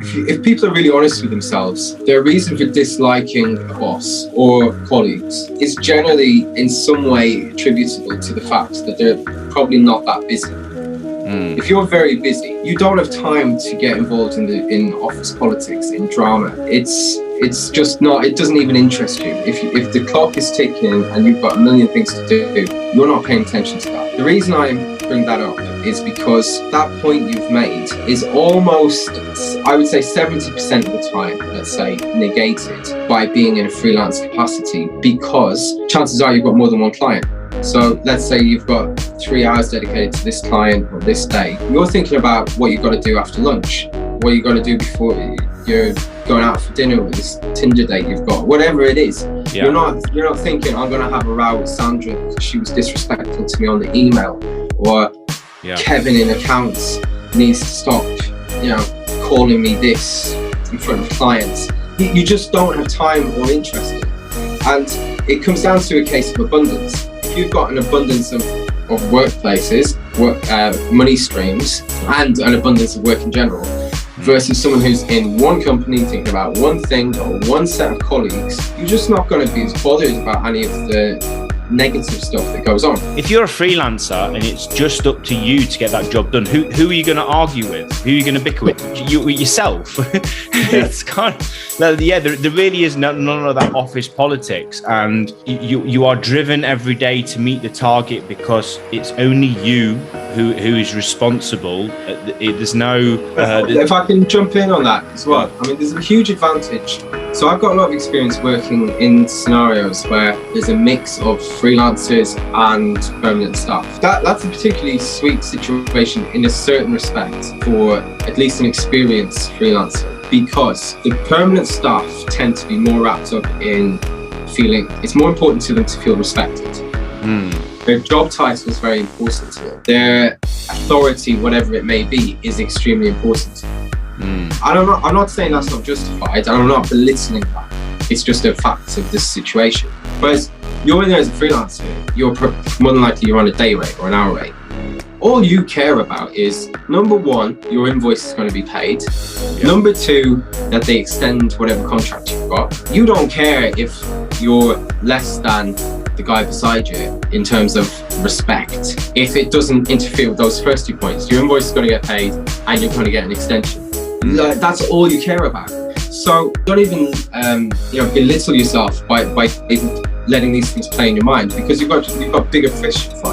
if people are really honest with themselves, their reason for disliking a boss or colleagues is generally in some way attributable to the fact that they're probably not that busy. If you're very busy, you don't have time to get involved in office politics, in drama. It's just not, it doesn't even interest you. If the clock is ticking and you've got a million things to do, you're not paying attention to that. The reason I bring that up is because that point you've made is almost, I would say 70% of the time, let's say, negated by being in a freelance capacity, because chances are you've got more than one client. So let's say you've got 3 hours dedicated to this client or this day. You're thinking about what you've got to do after lunch, what you've got to do before you're going out for dinner with this Tinder date you've got, whatever it is. Yeah. You're not thinking, I'm going to have a row with Sandra because she was disrespectful to me on the email, or Kevin in accounts needs to stop, calling me this in front of clients. You just don't have time or interest in it. And it comes down to a case of abundance. If you've got an abundance of workplaces, money streams, and an abundance of work in general, versus someone who's in one company thinking about one thing or one set of colleagues, you're just not going to be as bothered about any of the negative stuff that goes on. If you're a freelancer and it's just up to you to get that job done, who are you going to argue with? Who are you going to bicker with? Yourself. It's kind of, there really is none of that office politics, and you are driven every day to meet the target because it's only you who is responsible. There's no... if I can jump in on that as well. I mean, there's a huge advantage. So I've got a lot of experience working in scenarios where there's a mix of freelancers and permanent staff. That's a particularly sweet situation in a certain respect for at least an experienced freelancer, because the permanent staff tend to be more wrapped up in feeling it's more important to them to feel respected. Their job title is very important to them. Their authority, whatever it may be, is extremely important to them. I'm not saying that's not justified, and I'm not belittling that. It's just a fact of this situation. Whereas you're in there as a freelancer, you're more than likely you're on a day rate or an hour rate. All you care about is, number one, your invoice is going to be paid. Yeah. Number two, that they extend whatever contract you've got. You don't care if you're less than the guy beside you in terms of respect. If it doesn't interfere with those first 2 points, your invoice is going to get paid and you're going to get an extension. That's all you care about. So don't even belittle yourself by letting these things play in your mind, because you've got bigger fish to fry.